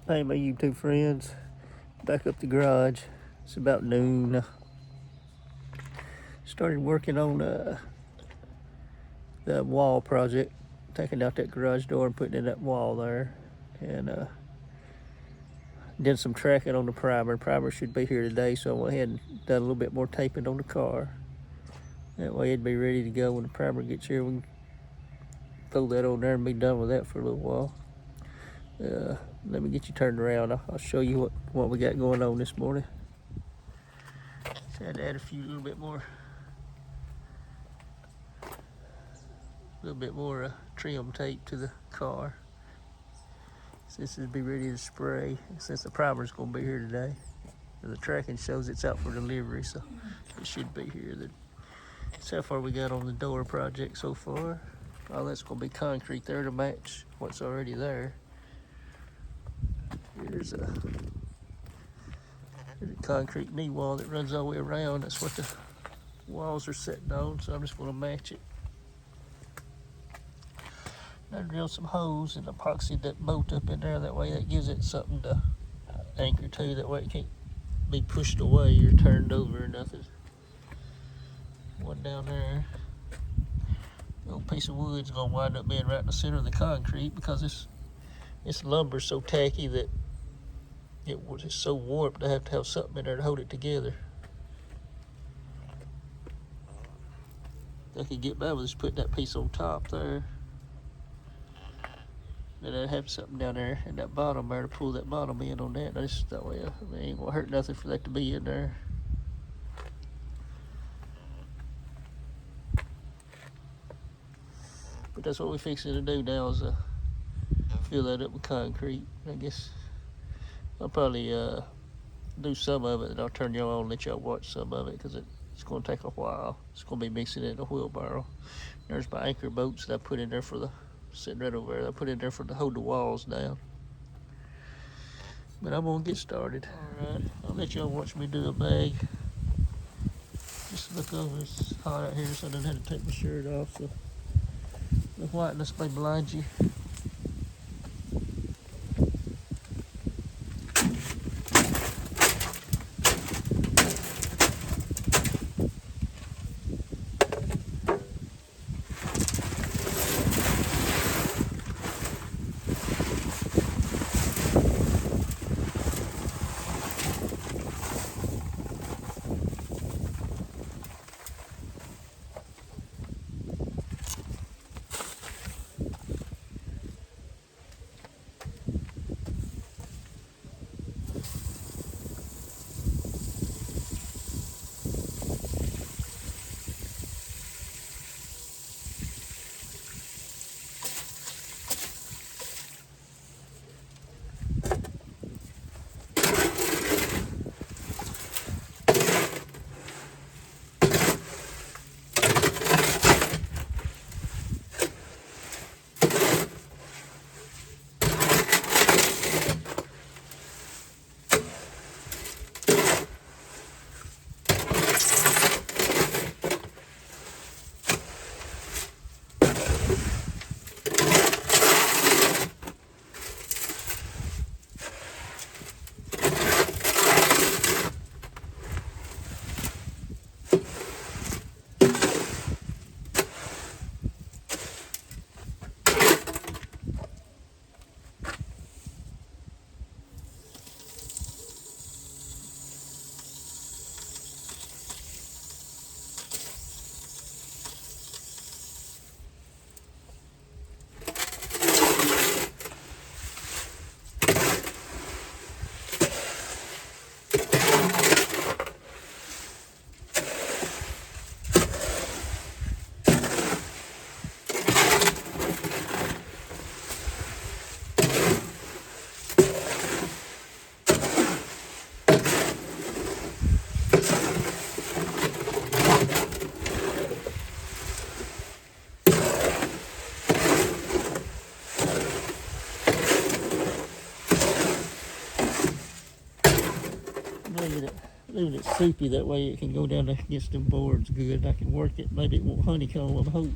Hey, my YouTube friends, back up the garage. It's about noon. Started working on the wall project, taking out that garage door and putting in that wall there, and did some tracking on the primer. Primer should be here today, so I went ahead and done a little bit more taping on the car. That way it'd be ready to go when the primer gets here. We can throw that on there and be done with that for a little while. Let me get you turned around. I'll show you what we got going on this morning. Just had to add a little bit more trim tape to the car. Since it'll be ready to spray, since the primer's gonna be here today. And the tracking shows it's out for delivery, so it should be here. That's how far we got on the door project so far. All that's gonna be concrete there to match what's already there. Here's a concrete knee wall that runs all the way around. That's what the walls are sitting on, so I'm just gonna match it. I drilled some holes and epoxied that bolt up in there. That way that gives it something to anchor to. That way it can't be pushed away or turned over or nothing. One down there. The old piece of wood's gonna wind up being right in the center of the concrete because this lumber's so tacky that it's so warped. I have to have something in there to hold it together. I could get by with just putting that piece on top there. Then I'd have something down there in that bottom there to pull that bottom in on that. That way it ain't gonna hurt nothing for that to be in there. But that's what we're fixing to do now is fill that up with concrete. I guess I'll probably do some of it and I'll turn y'all on and let y'all watch some of it because it's gonna take a while. It's gonna be mixing it in a wheelbarrow. There's my anchor bolts that I put in there sitting right over there. I put in there to hold the walls down. But I'm gonna get started. Alright, I'll let y'all watch me do a bag. Just look over, it's hot out here, so I didn't have to take my shirt off, so the whiteness may blind you. Leaving it soupy, that way it can go down against them boards good. I can work it, maybe it won't honeycomb, I hope.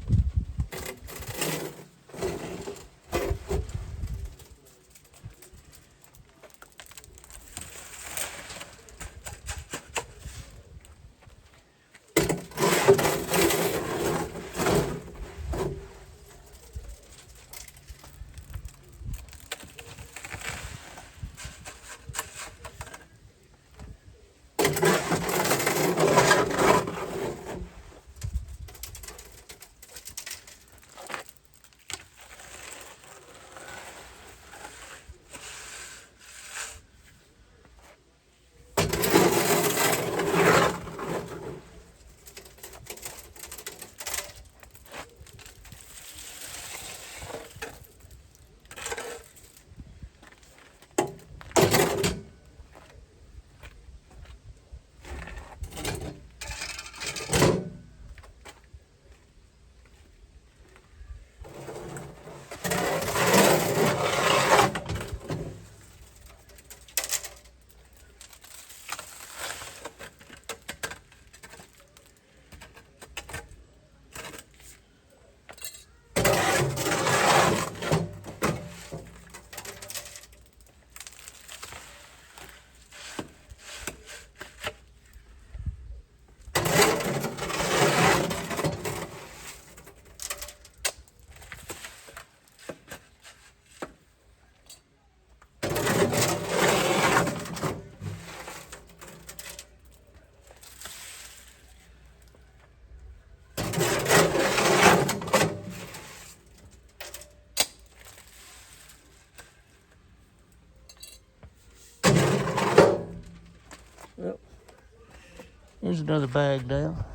There's another bag now.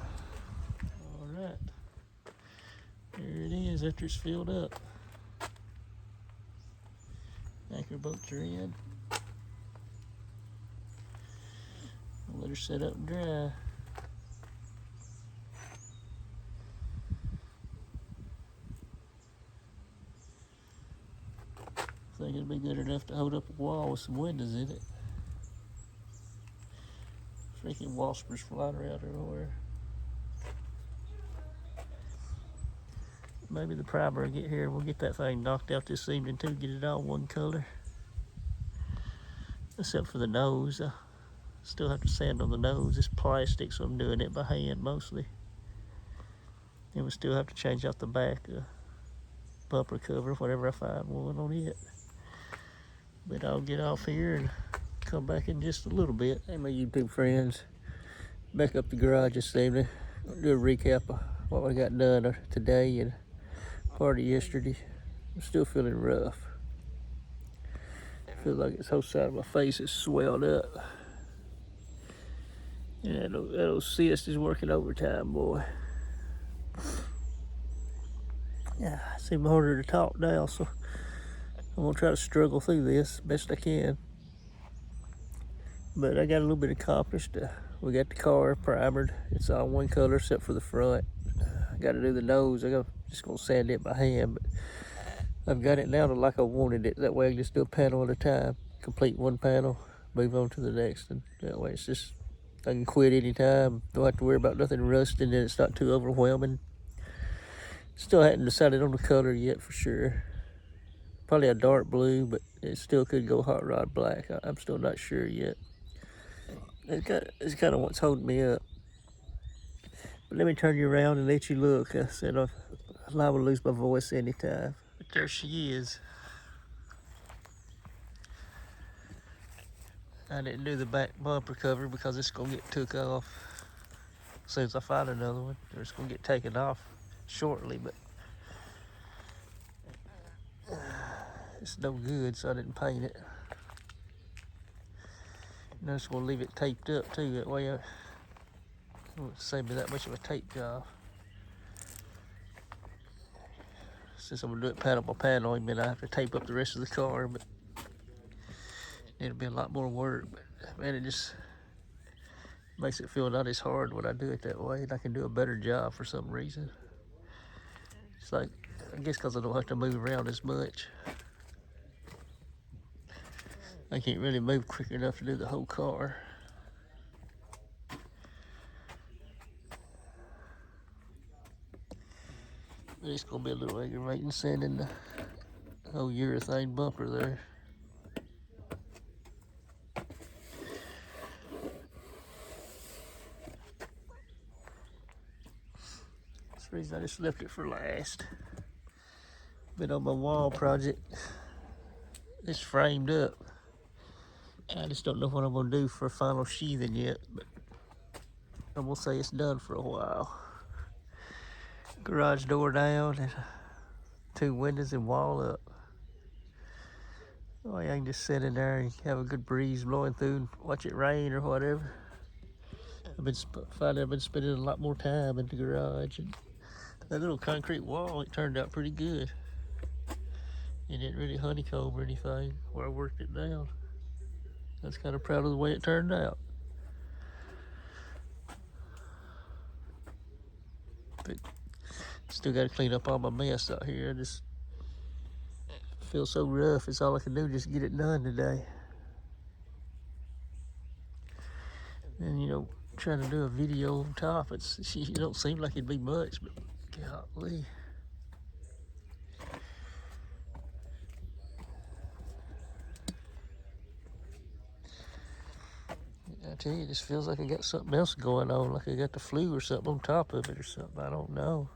All right. There it is after it's filled up. Anchor bolts are in. I'll let her set up and dry. I think it'll be good enough to hold up a wall with some windows in it. Freaking waspers flying around everywhere. Maybe the primer will get here and we'll get that thing knocked out this evening too, get it all one color. Except for the nose. I still have to sand on the nose. It's plastic, so I'm doing it by hand mostly. And we still have to change out the back bumper cover whenever I find one on it. But I'll get off here and come back in just a little bit. Hey, my YouTube friends, back up the garage this evening. I'll do a recap of what we got done today and part of yesterday. I'm still feeling rough. I feel like this whole side of my face is swelled up. Yeah, that old cyst is working overtime, boy. Yeah, it seems harder to talk now, so I'm gonna try to struggle through this best I can. But I got a little bit accomplished. We got the car primered. It's all one color except for the front. I got to do the nose. Just gonna sand it by hand, but I've got it now to like I wanted it. That way I can just do a panel at a time, complete one panel, move on to the next, and that way it's just I can quit anytime. Don't have to worry about nothing rusting, and it's not too overwhelming. Still hadn't decided on the color yet for sure. Probably a dark blue, but it still could go hot rod black. I'm still not sure yet. It's kind of what's holding me up. But let me turn you around and let you look. I said I'm liable to lose my voice anytime. But there she is. I didn't do the back bumper cover because it's gonna get took off as soon as I find another one. Or it's gonna get taken off shortly, but it's no good, so I didn't paint it. And I'm just gonna leave it taped up too, that way it won't save me that much of a tape job. Since I'm gonna do it panel by panel, I mean I have to tape up the rest of the car, but it'll be a lot more work. But man, it just makes it feel not as hard when I do it that way, and I can do a better job for some reason. It's like, I guess because I don't have to move around as much. I can't really move quick enough to do the whole car. But it's gonna be a little aggravating sanding the whole urethane bumper there. That's the reason I just left it for last. Been on my wall project. It's framed up. I just don't know what I'm gonna do for final sheathing yet, but I'm gonna say it's done for a while. Garage door down and 2 windows and wall up. Oh, I can just sit in there and have a good breeze blowing through and watch it rain or whatever. I've been spending a lot more time in the garage, and that little concrete wall, it turned out pretty good. It didn't really honeycomb or anything where I worked it down. I was kind of proud of the way it turned out. But still got to clean up all my mess out here. I just feel so rough. It's all I can do, just get it done today. And you know, trying to do a video on top, it don't seem like it'd be much, but golly. I tell you, it just feels like I got something else going on, like I got the flu or something on top of it or something. I don't know.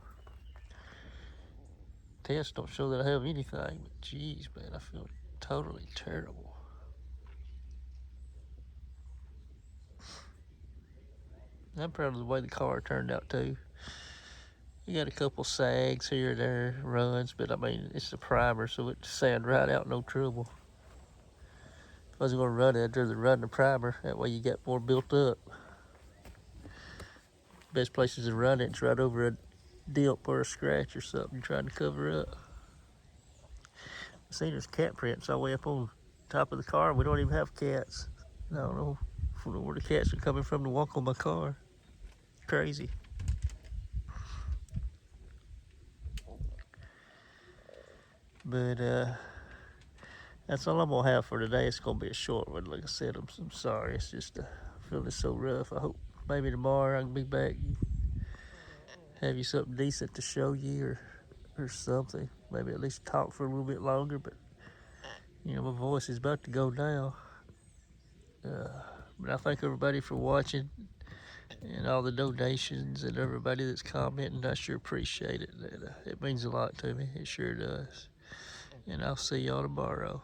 Tests don't show that I have anything, but geez, man, I feel totally terrible. I'm proud of the way the car turned out too. You got a couple sags here and there, runs, but I mean, it's the primer, so it sand right out, no trouble. If I was gonna run it, I'd rather run the primer. That way you get more built up. best places to run it's right over a dip or a scratch or something you're trying to cover up. See, there's cat prints all the way up on top of the car. We don't even have cats. I don't know where the cats are coming from to walk on my car. Crazy. But that's all I'm gonna have for today. It's gonna be a short one. Like I said, I'm sorry. It's just I feel it's so rough. I hope maybe tomorrow I can be back and have you something decent to show you or something. Maybe at least talk for a little bit longer. But you know, my voice is about to go now. But I thank everybody for watching and all the donations and everybody that's commenting. I sure appreciate it. It means a lot to me. It sure does. And I'll see y'all tomorrow.